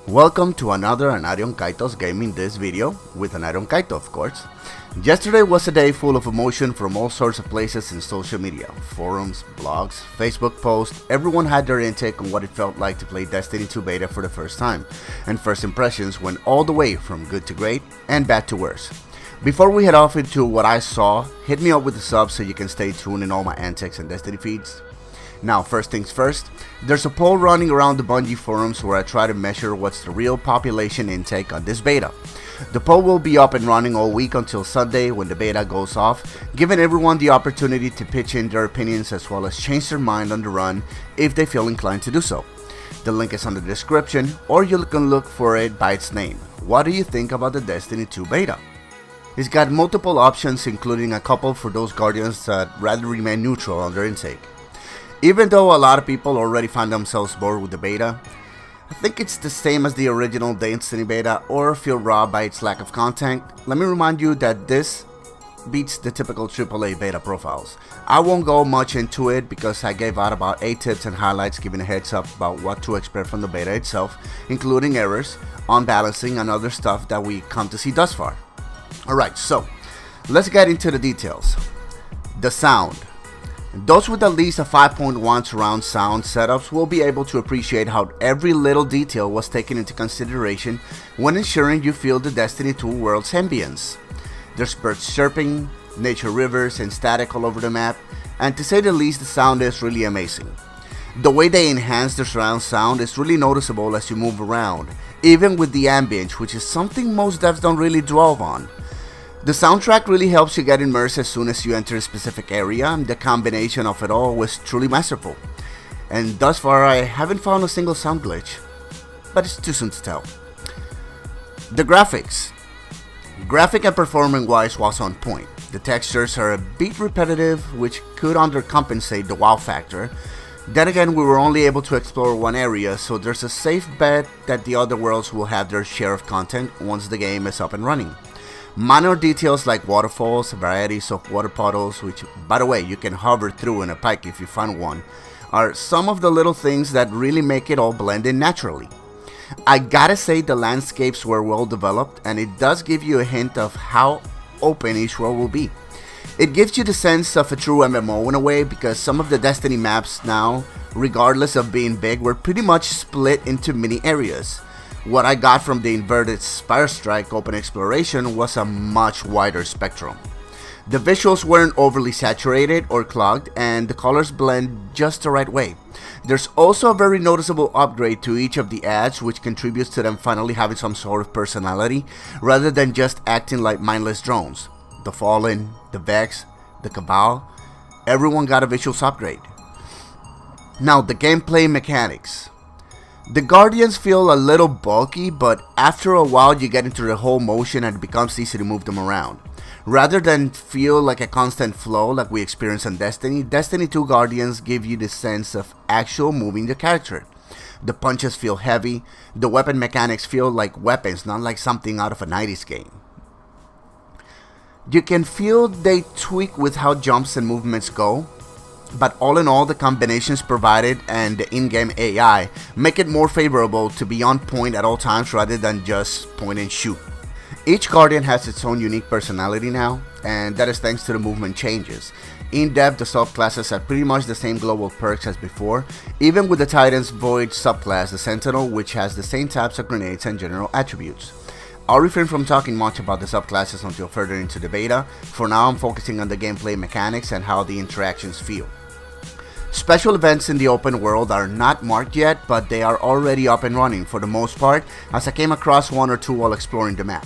Welcome to another AnarionKayto's Gaming This video, with AnarionKayto of course. Yesterday was a day full of emotion from all sorts of places in social media, forums, blogs, Facebook posts. Everyone had their intake on what it felt like to play Destiny 2 beta for the first time, and first impressions went all the way from good to great and bad to worse. Before we head off into what I saw, hit me up with a sub so you can stay tuned in all my antics and Destiny feeds. Now, first things first, there's a poll running around the Bungie forums where I try to measure what's the real population intake on this beta. The poll will be up and running all week until Sunday when the beta goes off, giving everyone the opportunity to pitch in their opinions as well as change their mind on the run if they feel inclined to do so. The link is on the description, or you can look for it by its name. What do you think about the Destiny 2 beta? It's got multiple options, including a couple for those Guardians that rather remain neutral on their intake. Even though a lot of people already find themselves bored with the beta, I think it's the same as the original Destiny beta or feel robbed by its lack of content. Let me remind you that this beats the typical AAA beta profiles. I won't go much into it because I gave out about 8 tips and highlights giving a heads up about what to expect from the beta itself, including errors, unbalancing, and other stuff that we come to see thus far. Alright, so let's get into the details. The sound. Those with at least a 5.1 surround sound setups will be able to appreciate how every little detail was taken into consideration when ensuring you feel the Destiny 2 world's ambience. There's birds chirping, nature rivers, and static all over the map, and to say the least, the sound is really amazing. The way they enhance the surround sound is really noticeable as you move around, even with the ambience, which is something most devs don't really dwell on. The soundtrack really helps you get immersed as soon as you enter a specific area, and the combination of it all was truly masterful. And thus far I haven't found a single sound glitch, but it's too soon to tell. The graphics. Graphic and performing wise was on point. The textures are a bit repetitive, which could undercompensate the wow factor. Then again, we were only able to explore one area, so there's a safe bet that the other worlds will have their share of content once the game is up and running. Minor details like waterfalls, varieties of water puddles, which by the way you can hover through in a pike if you find one, are some of the little things that really make it all blend in naturally. I gotta say the landscapes were well developed, and it does give you a hint of how open each world will be. It gives you the sense of a true MMO in a way, because some of the Destiny maps now, regardless of being big, were pretty much split into mini areas. What I got from the inverted Spire Strike open exploration was a much wider spectrum. The visuals weren't overly saturated or clogged, and the colors blend just the right way. There's also a very noticeable upgrade to each of the ads, which contributes to them finally having some sort of personality, rather than just acting like mindless drones. The Fallen, the Vex, the Cabal, everyone got a visuals upgrade. Now, the gameplay mechanics. The Guardians feel a little bulky, but after a while you get into the whole motion and it becomes easy to move them around. Rather than feel like a constant flow like we experience in Destiny, Destiny 2 Guardians give you the sense of actual moving the character. The punches feel heavy, the weapon mechanics feel like weapons, not like something out of a 90s game. You can feel they tweak with how jumps and movements go, but all in all, the combinations provided and the in-game AI make it more favorable to be on point at all times rather than just point and shoot. Each Guardian has its own unique personality now, and that is thanks to the movement changes. In depth, the subclasses have pretty much the same global perks as before, even with the Titan's Void subclass, the Sentinel, which has the same types of grenades and general attributes. I'll refrain from talking much about the subclasses until further into the beta. For now, I'm focusing on the gameplay mechanics and how the interactions feel. Special events in the open world are not marked yet, but they are already up and running for the most part, as I came across one or two while exploring the map.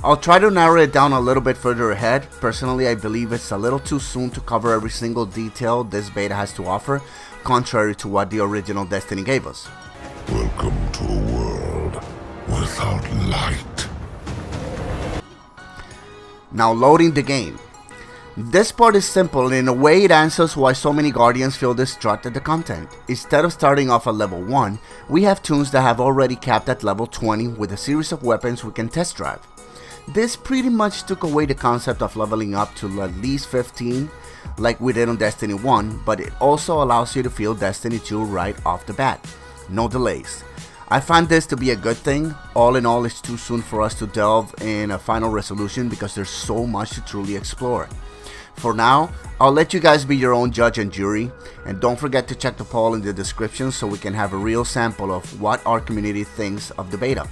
I'll try to narrow it down a little bit further ahead. Personally, I believe it's a little too soon to cover every single detail this beta has to offer, contrary to what the original Destiny gave us. Welcome to a world without light. Now, loading the game. This part is simple, and in a way it answers why so many Guardians feel distraught at the content. Instead of starting off at level 1, we have toons that have already capped at level 20 with a series of weapons we can test drive. This pretty much took away the concept of leveling up to at least 15 like we did on Destiny 1, but it also allows you to feel Destiny 2 right off the bat. No delays. I find this to be a good thing. All in all, it's too soon for us to delve in a final resolution because there's so much to truly explore. For now, I'll let you guys be your own judge and jury, and don't forget to check the poll in the description so we can have a real sample of what our community thinks of the beta.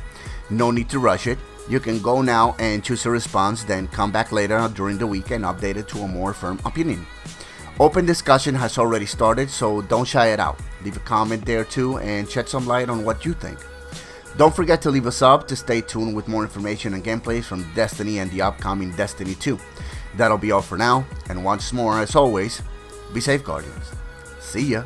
No need to rush it. You can go now and choose a response, then come back later during the week and update it to a more firm opinion. Open discussion has already started, so don't shy it out. Leave a comment there too and shed some light on what you think. Don't forget to leave a sub to stay tuned with more information and gameplays from Destiny and the upcoming Destiny 2. That'll be all for now, and once more, as always, be safe, Guardians. See ya!